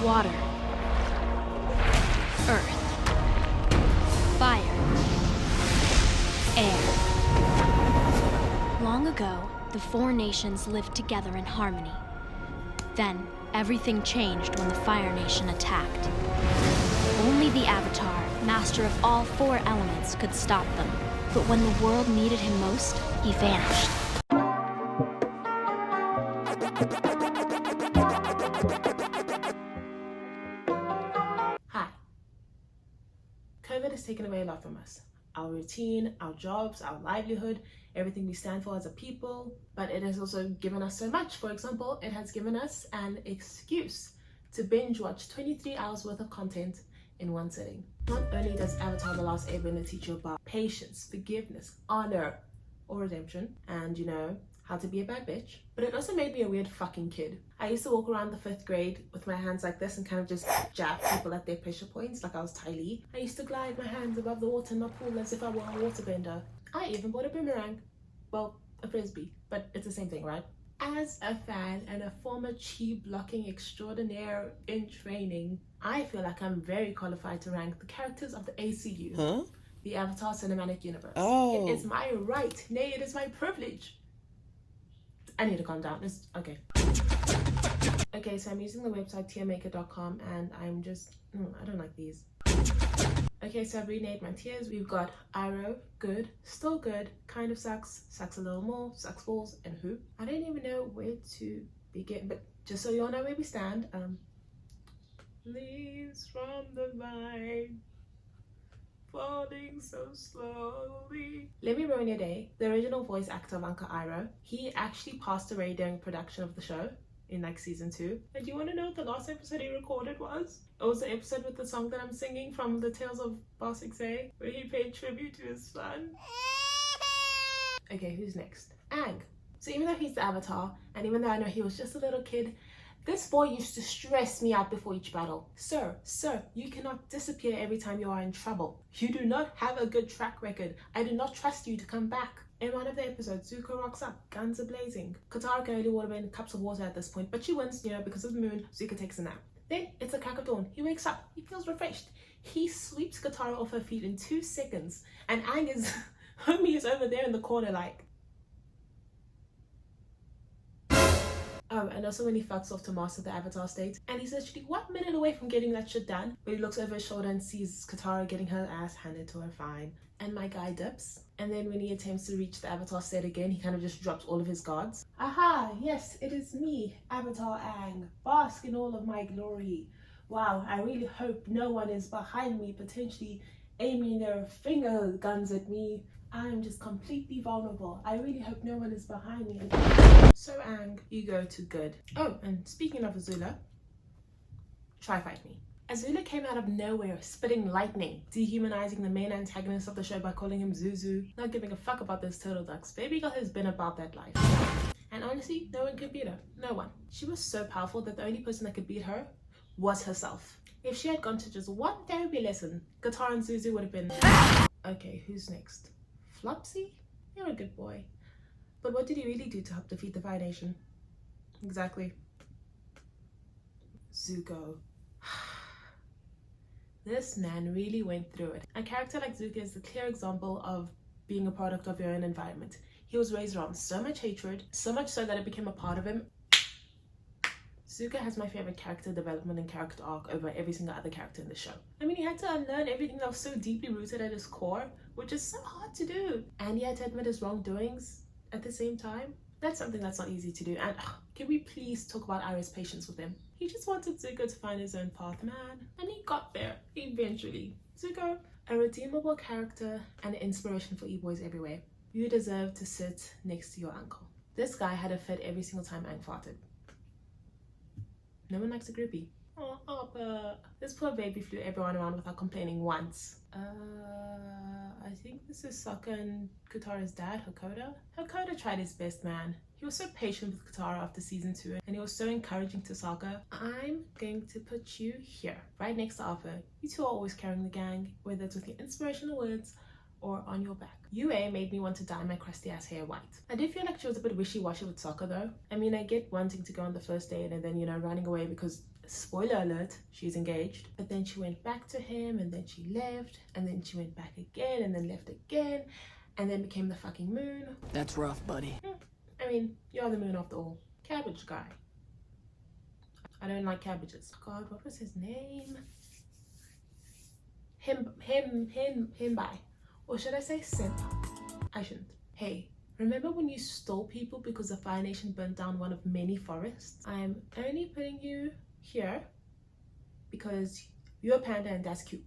Water. Earth. Fire. Air. Long ago, the four nations lived together in harmony. Then, everything changed when the Fire Nation attacked. Only the Avatar, master of all four elements, could stop them. But when the world needed him most, he vanished. Hi. COVID has taken away a lot from us. Our routine, our jobs, our livelihood, everything we stand for as a people, but it has also given us so much. For example, it has given us an excuse to binge watch 23 hours worth of content in one sitting. Not only does Avatar: The Last Airbender teach you about patience, forgiveness, honor, or redemption, and how to be a bad bitch, but it also made me a weird fucking kid. I used to walk around the 5th grade with my hands like this and kind of just jab people at their pressure points like I was Ty Lee. I used to glide my hands above the water in my pool as if I were a waterbender. I even bought a boomerang. Well, a frisbee, but it's the same thing, right? As a fan and a former chi blocking extraordinaire in training, I feel like I'm very qualified to rank the characters of the ACU, the Avatar Cinematic Universe. Oh. It is my right, nay, it is my privilege. I need to calm down. It's okay. Okay, so I'm using the website tiermaker.com and I'm just, I don't like these. Okay, so I've renamed my tiers. We've got Iroh, good, still good, kind of sucks, sucks a little more, sucks balls, and who. I don't even know where to begin, but just so you all know where we stand, leaves from the vine, falling so slowly. Let me ruin your day. The original voice actor of Uncle Iroh, he actually passed away during production of the show in like season 2. And do you want to know what the last episode he recorded was? It was the episode with the song that I'm singing from the Tales of Ijieh, where he paid tribute to his son. Okay, who's next? Aang. So even though he's the Avatar, and even though I know he was just a little kid, this boy used to stress me out before each battle. Sir, you cannot disappear every time you are in trouble. You do not have a good track record. I do not trust you to come back. In one of the episodes, Zuko rocks up, guns are blazing. Katara can only waterbend cups of water at this point, but she wins, because of the moon. Zuko takes a nap. Then it's the crack of dawn. He wakes up. He feels refreshed. He sweeps Katara off her feet in 2 seconds, and Aang is, homie is over there in the corner like. Oh, and also when he fucks off to master the Avatar state, and he's literally 1 minute away from getting that shit done, but he looks over his shoulder and sees Katara getting her ass handed to her fine. And my guy dips. And then when he attempts to reach the Avatar state again, he kind of just drops all of his guards. Aha, yes, it is me, Avatar Aang. Bask in all of my glory. Wow, I really hope no one is behind me, potentially aiming their finger guns at me. I am just completely vulnerable. I really hope no one is behind me. So Aang, you go to good. Oh, and speaking of Azula, try fight me. Azula came out of nowhere, spitting lightning, dehumanizing the main antagonist of the show by calling him Zuzu, not giving a fuck about those turtle ducks. Baby girl has been about that life. And honestly, no one could beat her. No one. She was so powerful that the only person that could beat her was herself. If she had gone to just one therapy lesson, Katara and Zuzu would have been... Okay, who's next? Flopsy? You're a good boy. But what did he really do to help defeat the Fire Nation? Exactly. Zuko. This man really went through it. A character like Zuko is the clear example of being a product of your own environment. He was raised around so much hatred, so much so that it became a part of him. Zuko has my favorite character development and character arc over every single other character in the show. I mean, he had to unlearn everything that was so deeply rooted at his core, which is so hard to do. And he had to admit his wrongdoings at the same time. That's something that's not easy to do. And can we please talk about Iroh's patience with him? He just wanted Zuko to find his own path, man. And he got there, eventually. Zuko, a redeemable character and an inspiration for e-boys everywhere. You deserve to sit next to your uncle. This guy had a fit every single time Aang farted. No one likes a groupie. Oh, Appa. This poor baby flew everyone around without complaining once. I think this is Sokka and Katara's dad, Hakoda. Hakoda tried his best, man. He was so patient with Katara after season 2, and he was so encouraging to Sokka. I'm going to put you here, right next to Arthur. You two are always carrying the gang, whether it's with your inspirational words or on your back. Yue made me want to dye my crusty ass hair white. I did feel like she was a bit wishy-washy with Sokka though. I mean, I get wanting to go on the first date and then, running away because Spoiler alert, she's engaged. But then she went back to him, and then she left, and then she went back again, and then left again, and then became the fucking moon. That's rough, buddy. I mean, you're the moon after all. Cabbage guy. I don't like cabbages. God, what was his name? Him, or should I say senpai? I shouldn't. Hey, remember when you stole people because the Fire Nation burnt down one of many forests? I'm only putting you here because you're a panda and that's cute.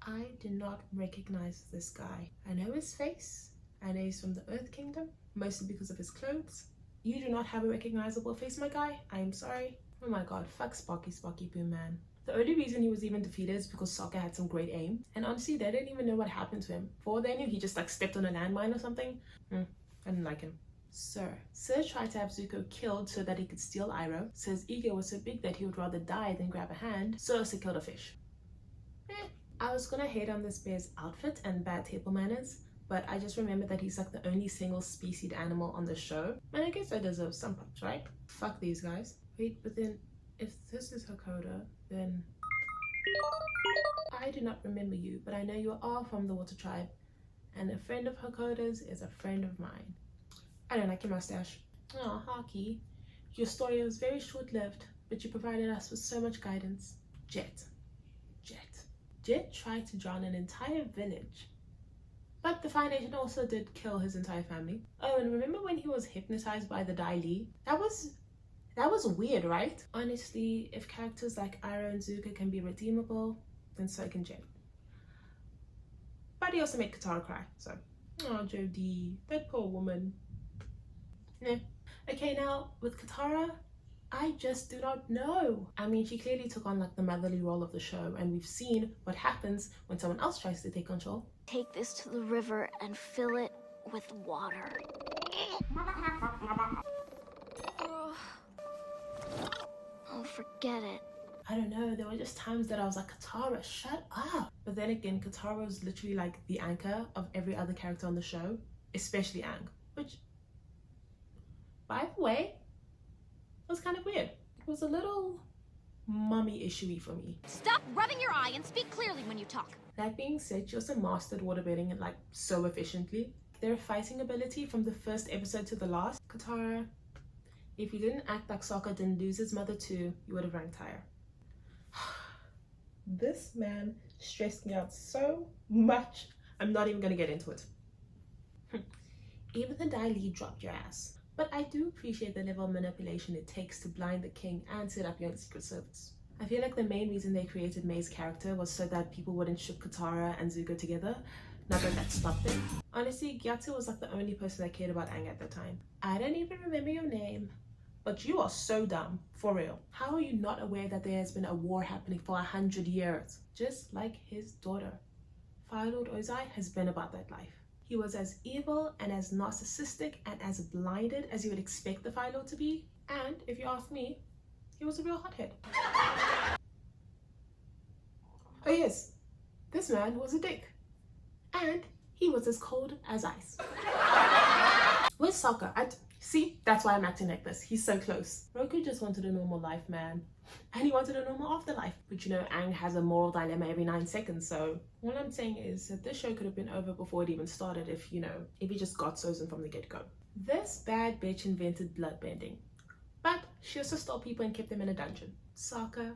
I did not recognize this guy. I know his face. I know he's from the Earth Kingdom, mostly because of his clothes. You do not have a recognizable face, my guy. I am sorry. Oh my god, fuck Sparky Boom Man. The only reason he was even defeated is because Sokka had some great aim. And honestly, they didn't even know what happened to him. For all they knew, he just like stepped on a landmine or something. I didn't like him. Sir tried to have Zuko killed so that he could steal Iroh. So his ego was so big that he would rather die than grab a hand. So as to kill the fish. I was gonna hate on this bear's outfit and bad table manners, but I just remembered that he's like the only single specied animal on the show. And I guess I deserve some props, right? Fuck these guys. Wait, but then if this is Hakoda, then I do not remember you, but I know you are from the Water Tribe, and a friend of Hakoda's is a friend of mine. I don't like your mustache. Oh, Haki, your story was very short-lived, but you provided us with so much guidance. Jet tried to drown an entire village, but the Fire Nation also did kill his entire family. Oh, and remember when he was hypnotized by the Dai Li? That was weird, right? Honestly, if characters like Iroh and Zuko can be redeemable, then so can Jet. But he also made Katara cry, so. Oh, Jodie, that poor woman. Nah. Okay, now, with Katara, I just do not know. I mean, she clearly took on like the motherly role of the show, and we've seen what happens when someone else tries to take control. Take this to the river and fill it with water. Oh, forget it. I don't know, there were just times that I was like, Katara, shut up. But then again, Katara was literally like the anchor of every other character on the show, especially Aang, which, by the way, was kind of weird. It was a little mummy issue-y for me. Stop rubbing your eye and speak clearly when you talk. That being said, she also mastered waterbending like so efficiently. Their fighting ability from the first episode to the last. Katara, if you didn't act like Sokka didn't lose his mother too, you would have ranked higher. This man stressed me out so much. I'm not even gonna get into it. Even the Dai Li dropped your ass. But I do appreciate the level of manipulation it takes to blind the king and set up your own secret service. I feel like the main reason they created May's character was so that people wouldn't ship Katara and Zuko together. Not that that stopped them. Honestly, Gyatso was like the only person that cared about Aang at the time. I don't even remember your name, but you are so dumb, for real. How are you not aware that there has been a war happening for 100 years? Just like his daughter. Fire Lord Ozai has been about that life. He was as evil and as narcissistic and as blinded as you would expect the Fire Lord to be. And if you ask me, he was a real hothead. Oh yes, this man was a dick. And he was as cold as ice. Where's Sokka? See, that's why I'm acting like this. He's so close. Roku just wanted a normal life, man. And he wanted a normal afterlife. But you know, Aang has a moral dilemma every 9 seconds, so all I'm saying is that this show could have been over before it even started if he just got Sozin from the get-go. This bad bitch invented bloodbending. But she also stole people and kept them in a dungeon. Sokka.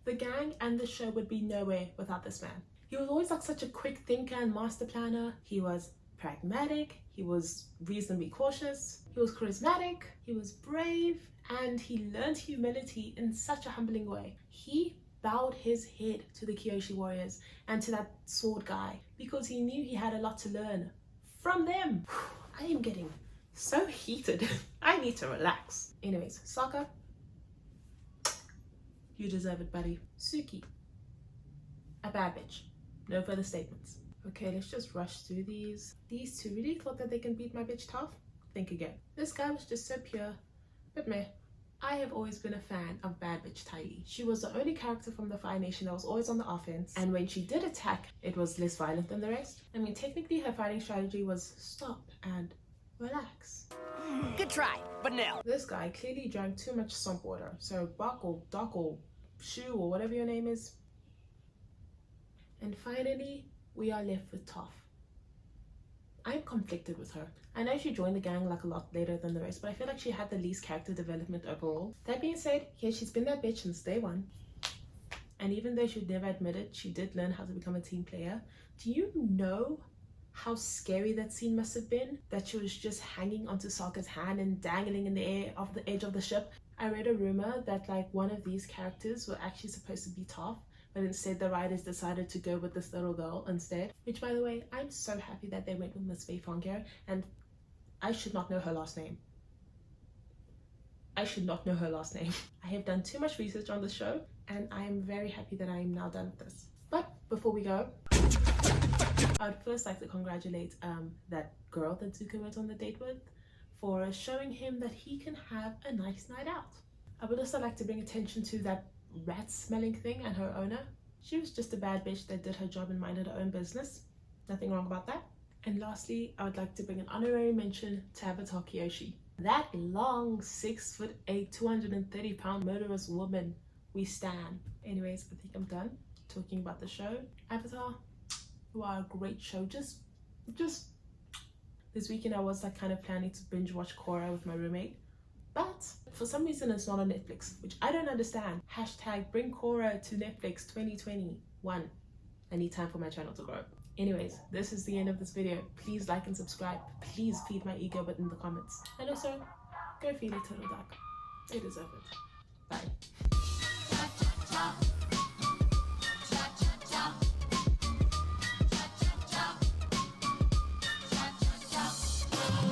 The gang and the show would be nowhere without this man. He was always like such a quick thinker and master planner. He was pragmatic, he was reasonably cautious, he was charismatic, he was brave, and he learned humility in such a humbling way. He bowed his head to the Kyoshi warriors and to that sword guy because he knew he had a lot to learn from them. I am getting so heated. I need to relax. Anyways, Sokka, you deserve it, buddy. Suki, a bad bitch. No further statements. Okay, let's just rush through these. These two really thought that they can beat my bitch Toph? Think again. This guy was just so pure. But meh. I have always been a fan of bad bitch Tai Li. She was the only character from the Fire Nation that was always on the offense, and when she did attack, it was less violent than the rest. I mean, technically her fighting strategy was stop and relax. Good try, but no. This guy clearly drank too much swamp water. So Buck or Doc or Shu or whatever your name is. And finally, we are left with Toph. I'm conflicted with her. I know she joined the gang like a lot later than the rest, but I feel like she had the least character development overall. That being said, yeah, she's been that bitch since day one. And even though she'd never admit it, she did learn how to become a team player. Do you know how scary that scene must have been? That she was just hanging onto Sokka's hand and dangling in the air off the edge of the ship. I read a rumor that like one of these characters were actually supposed to be Toph, but instead the writers decided to go with this little girl instead. Which, by the way, I'm so happy that they went with Miss Fei Fong here, and I should not know her last name. I should not know her last name. I have done too much research on the show, and I am very happy that I am now done with this. But before we go, I would first like to congratulate that girl that Zuko went on the date with for showing him that he can have a nice night out. I would also like to bring attention to that rat-smelling thing and her owner. She was just a bad bitch that did her job and minded her own business. Nothing wrong about that. And lastly, I would like to bring an honorary mention to Avatar Kyoshi. That long 6'8", 230-pound murderous woman we stan. Anyways, I think I'm done talking about the show. Avatar, you are a great show. Just this weekend I was like kind of planning to binge watch Korra with my roommate. But for some reason it's not on Netflix, which I don't understand. Hashtag bring Korra to Netflix 2021. I need time for my channel to grow. Anyways, this is the end of this video. Please like and subscribe. Please feed my ego bit in the comments. And also, go feed a turtle duck. They deserve it. Bye.